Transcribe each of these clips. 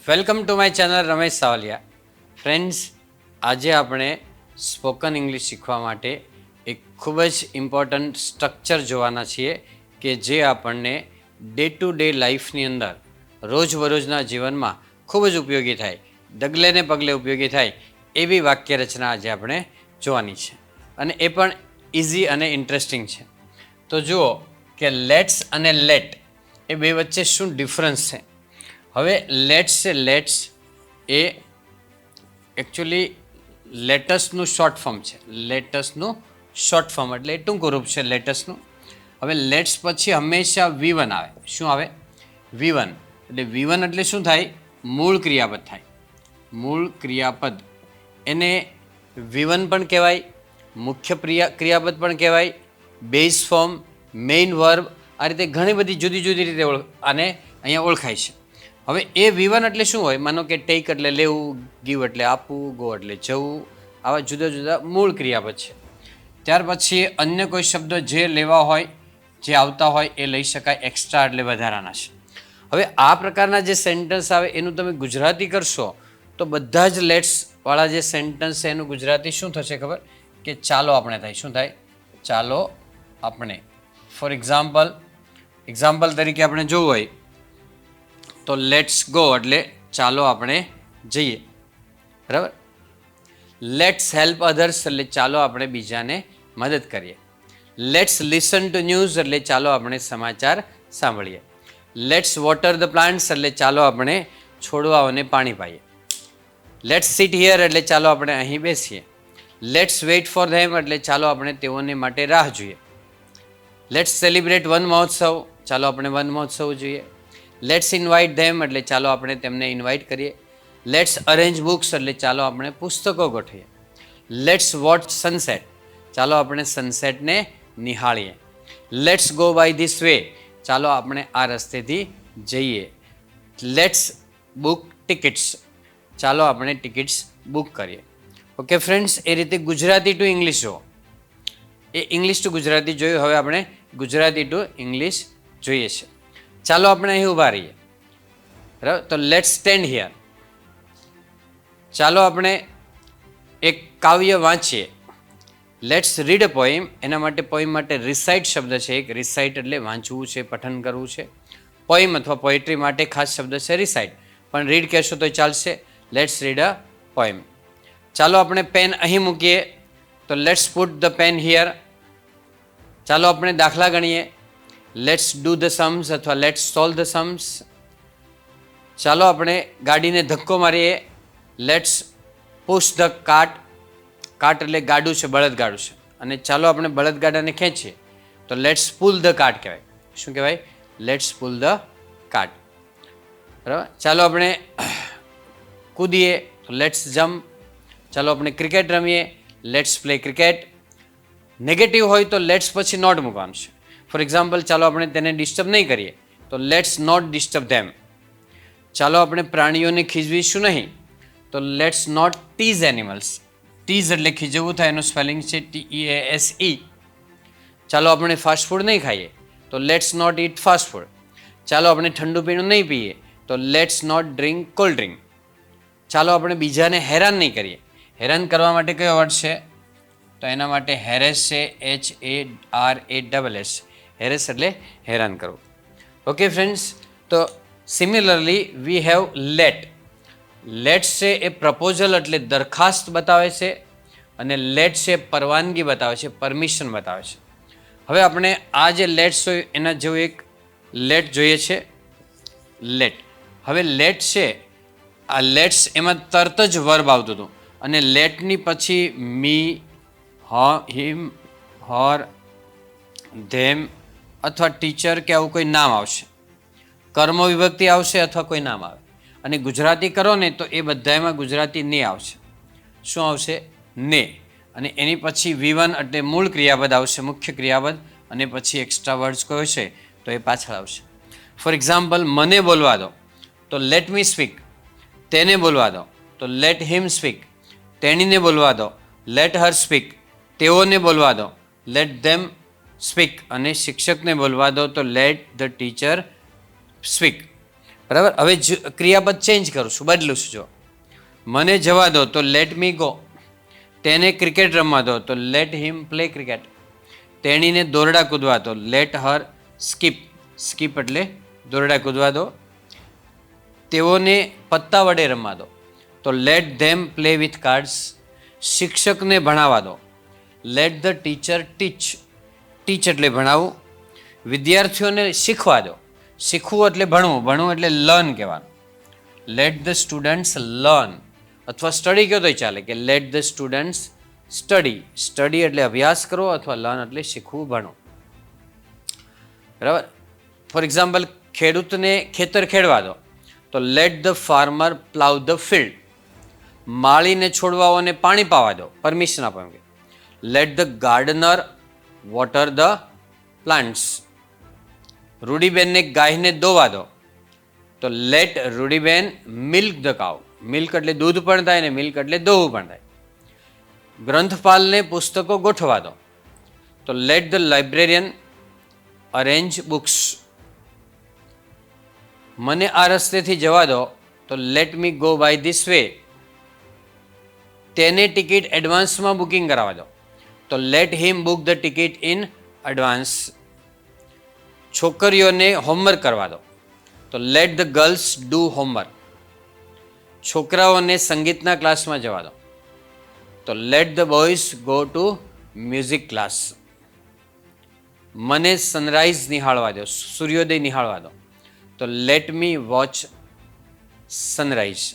Welcome to my channel Ramesh Savaliya. Friends, આજે આપણે spoken English શીખવા માટે એક ખૂબ જ ઇમ્પોર્ટન્ટ સ્ટ્રક્ચર જોવાના છીએ કે જે આપણને ડે ટુ ડે લાઈફની અંદર રોજબરોજના જીવનમાં ખૂબ જ ઉપયોગી થાય, ડગલે ને પગલે ઉપયોગી થાય એવી વાક્ય રચના આજે આપણે જોવાની છે અને એ પણ ઇઝી અને ઇન્ટરેસ્ટિંગ છે. તો જુઓ કે લેટ્સ અને લેટ એ બે વચ્ચે શું ડિફરન્સ છે. હવે લેટ્સ છે, લેટ્સ એ એકચ્યુઅલી લેટસનું શોર્ટ ફોર્મ છે. લેટસનું શોર્ટ ફોર્મ એટલે એ ટૂંકું રૂપ છે લેટસનું. હવે લેટ્સ પછી હંમેશા V1 આવે. શું આવે? V1. એટલે V1 એટલે શું થાય? મૂળ ક્રિયાપદ થાય. મૂળ ક્રિયાપદ એને V1 પણ કહેવાય, મુખ્ય ક્રિયાપદ પણ કહેવાય, બેઝ ફોર્મ, મેઇન વર્બ, આ રીતે ઘણી બધી જુદી જુદી રીતે આને અહીંયા ઓળખાય છે. હવે એ V1 એટલે શું હોય? માનો કે ટેક એટલે લેવું, ગીવ એટલે આપવું, ગો એટલે જવું, આવા જુદા જુદા મૂળ ક્રિયાપદ છે. ત્યાર પછી અન્ય કોઈ શબ્દ જે લેવા હોય, જે આવતા હોય એ લઈ શકાય, એક્સ્ટ્રા એટલે વધારાના છે. હવે આ પ્રકારના જે સેન્ટન્સ આવે એનું તમે ગુજરાતી કરશો તો બધા જ લેટ્સ વાળા જે સેન્ટન્સ છે એનું ગુજરાતી શું થશે ખબર? કે ચાલો આપણે થાય. શું થાય? ચાલો આપણે. ફોર એક્ઝામ્પલ તરીકે આપણે જોવું હોય તો લેટ્સ ગો એટલે ચાલો આપણે જઈએ, બરાબર. લેટ્સ હેલ્પ અધર્સ એટલે ચાલો આપણે બીજાને મદદ કરીએ. લેટ્સ લિસન ટુ ન્યૂઝ એટલે ચાલો આપણે સમાચાર સાંભળીએ. લેટ્સ વોટર ધ પ્લાન્ટ્સ એટલે ચાલો આપણે છોડવાઓને પાણી પાઈએ. લેટ્સ સિટ હિયર એટલે ચાલો આપણે અહીં બેસીએ. લેટ્સ વેઇટ ફોર ધેમ એટલે ચાલો આપણે તેઓને માટે રાહ જોઈએ. લેટ્સ સેલિબ્રેટ વન મહોત્સવ, ચાલો આપણે વન મહોત્સવ જોઈએ. લેટ્સ ઇન્વાઇટ ધેમ એટલે ચાલો આપણે તેમને ઇન્વાઇટ કરીએ. લેટ્સ અરેન્જ બુક્સ એટલે ચાલો આપણે પુસ્તકો ગોઠવીએ. લેટ્સ વોચ સનસેટ, ચાલો આપણે સનસેટને નિહાળીએ. Let's go by this way, ચાલો આપણે આ રસ્તેથી જઈએ. લેટ્સ બુક ટિકિટ્સ, ચાલો આપણે ટિકિટ્સ બુક કરીએ. ઓકે ફ્રેન્ડ્સ, એ રીતે ગુજરાતી ટુ ઇંગ્લિશ જુઓ. એ ઇંગ્લિશ ટુ ગુજરાતી જોયું, હવે આપણે ગુજરાતી ટુ ઇંગ્લિશ જોઈએ છે. ચાલો આપણે અહીં ઊભા રહીએ, બરાબર. તો લેટ્સ સ્ટેન્ડ હિયર. ચાલો આપણે એક કાવ્ય વાંચીએ. Let's read a poem. એના માટે પોઈમ માટે રિસાઇટ શબ્દ છે એક. રિસાઇટ એટલે વાંચવું છે, પઠન કરવું છે. પોઈમ અથવા પોએટ્રી માટે ખાસ શબ્દ છે રિસાઇટ, પણ રીડ કહેશો તો ચાલશે. Let's read a poem. ચાલો આપણે પેન અહીં મૂકીએ, તો let's put the pen here. ચાલો આપણે દાખલા ગણીએ. લેટ્સ ડુ ધ સમ્સ અથવા લેટ્સ સોલ્વ ધ સમ્સ. ચાલો આપણે ગાડીને ધક્કો મારીએ. Let's push the cart. Cart એટલે ગાડું છે, બળદગાડું છે. અને ચાલો આપણે બળદગાડાને ખેંચીએ તો લેટ્સ પુલ ધ કાર્ટ કહેવાય. શું કહેવાય? લેટ્સ પુલ ધ કાર્ટ, બરાબર. ચાલો આપણે કૂદીએ તો લેટ્સ જમ્પ. ચાલો આપણે ક્રિકેટ રમીએ, લેટ્સ પ્લે ક્રિકેટ. નેગેટિવ હોય તો લેટ્સ પછી નોટ મૂકવાનું છે. ફોર એક્ઝામ્પલ, ચાલો આપણે તેને ડિસ્ટર્બ નહીં કરીએ તો લેટ્સ નોટ ડિસ્ટર્બ ધેમ. ચાલો આપણે પ્રાણીઓને ખીજવીશું નહીં તો let's not tease animals. Tease એટલે ખીજવવું થાય, એનું સ્પેલિંગ છે TEASE. ચાલો આપણે ફાસ્ટ ફૂડ નહીં ખાઈએ તો let's not eat fast food. ચાલો આપણે ઠંડુ પીણું નહીં પીએ તો let's not drink cold drink. ચાલો આપણે બીજાને હેરાન નહીં કરીએ. હેરાન કરવા માટે કયો વર્ડ છે? તો એના માટે હેરેસ છે, HARASS. હેરેસ એટલે હેરાન કરવું. ઓકે ફ્રેન્ડ્સ, તો similarly we have let. Let's છે એ પ્રપોઝલ એટલે દરખાસ્ત બતાવે છે, અને લેટ છે પરવાનગી બતાવે છે, પરમિશન બતાવે છે. હવે આપણે આ જે લેટ્સ હોય એના જેવું એક લેટ જોઈએ છે. લેટ. હવે લેટ છે, આ લેટ્સ એમાં તરત જ વર્બ આવતું હતું, અને લેટની પછી મી, હિમ, હર, ધેમ અથવા ટીચર કે આવું કોઈ નામ આવશે. કર્મ વિભક્તિ આવશે અથવા કોઈ નામ આવે. અને ગુજરાતી કરો ને તો એ બધામાં ગુજરાતી ને આવશે. શું આવશે? ને. અને એની પછી V1 એટલે મૂળ ક્રિયાપદ આવશે, મુખ્ય ક્રિયાપદ, અને પછી એક્સ્ટ્રા વર્ડ્સ કોઈ હશે તો એ પાછળ આવશે. ફોર એક્ઝામ્પલ, મને બોલવા દો તો લેટ મી સ્પીક. તેને બોલવા દો તો લેટ હિમ સ્પીક. તેણીને બોલવા દો લેટ હર સ્પીક. તેઓને બોલવા દો લેટ ધેમ સ્પીક. અને શિક્ષકને બોલવા દો તો લેટ ધ ટીચર સ્પીક. બરાબર. હવે ક્રિયાપદ ચેન્જ કરું છું, બદલું છું. જો મને જવા દો તો લેટ મી ગો. તેને ક્રિકેટ રમવા દો તો લેટ હિમ પ્લે ક્રિકેટ. તેણીને દોરડા કૂદવા દો લેટ હર સ્કીપ. સ્કીપ એટલે દોરડા કૂદવા દો. તેઓને પત્તા વડે રમવા દો તો late them play with cards. શિક્ષકને ભણાવવા દો લેટ ધ ટીચર ટીચ. ટીચ એટલે ભણાવવું. વિદ્યાર્થીઓને શીખવા દો. શીખવું એટલે ભણવું, ભણવું એટલે લર્ન કહેવાનું. Late the students learn. અથવા સ્ટડી કહો તોય ચાલે કે let the students study. Study એટલે અભ્યાસ કરો અથવા લર્ન એટલે શીખવું, ભણવું. બરાબર. ફોર એક્ઝામ્પલ, ખેડૂતને ખેતર ખેડવા દો તો let the farmer plough the field. માળીને છોડવાઓને પાણી પાવા દો, પરમિશન આપો એમ કે let the gardener water the plants. રૂડીબેનને ગાયને દોવા દો તો let Rudiben milk the cow. Milk એટલે દૂધ પણ થાય ને મિલ્ક એટલે દોવું પણ થાય. ગ્રંથપાલને પુસ્તકો ગોઠવા દો તો let the librarian arrange books. મને આ રસ્તેથી જવા દો તો let me go by this way. તેને ટિકિટ એડવાન્સમાં બુકિંગ કરાવવા દો તો let him book the ticket in advance. છોકરીઓને હોમવર્ક કરવા દો તો let the girls do homework. છોકરાઓને સંગીતના ક્લાસમાં જવા દો તો let the boys go to music class. મને સનરાઈઝ નિહાળવા દો, સૂર્યોદય નિહાળવા દો તો લેટ મી વોચ સનરાઈઝ.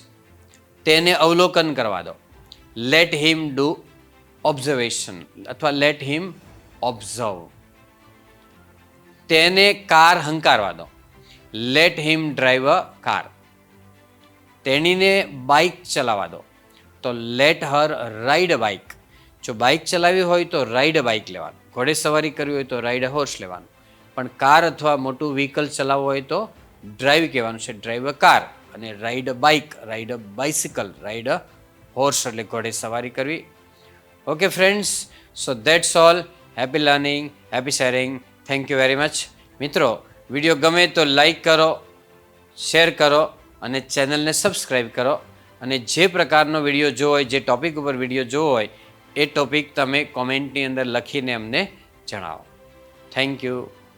તેને અવલોકન કરવા દો લેટ હિમ ડુ ઓબ્ઝર્વેશન અથવા લેટ હિમ ઓબ્ઝર્વ. તેને કાર હંકારવા દો let him drive a car. તેણીને બાઇક ચલાવવા દો તો let her ride a bike. જો બાઇક ચલાવવી હોય તો રાઇડ અ બાઇક લેવાનું. ઘોડે સવારી કરવી હોય તો રાઇડ અ હોર્સ લેવાનું. પણ કાર અથવા મોટું વ્હીકલ ચલાવવું હોય તો ડ્રાઈવ કહેવાનું છે, ડ્રાઈવ અ કાર. અને ride a bike, ride a bicycle, ride a horse એટલે ઘોડે સવારી કરવી. Okay friends, so that's all. Happy learning, happy sharing. Thank you very much. મિત્રો, વિડીયો ગમે તો લાઈક કરો, શેર કરો અને ચેનલને સબસ્ક્રાઈબ કરો. અને જે પ્રકારનો વિડીયો જોવો હોય, જે ટૉપિક ઉપર વિડીયો જોવો હોય એ ટૉપિક તમે કોમેન્ટની અંદર લખીને અમને જણાવો. Thank you.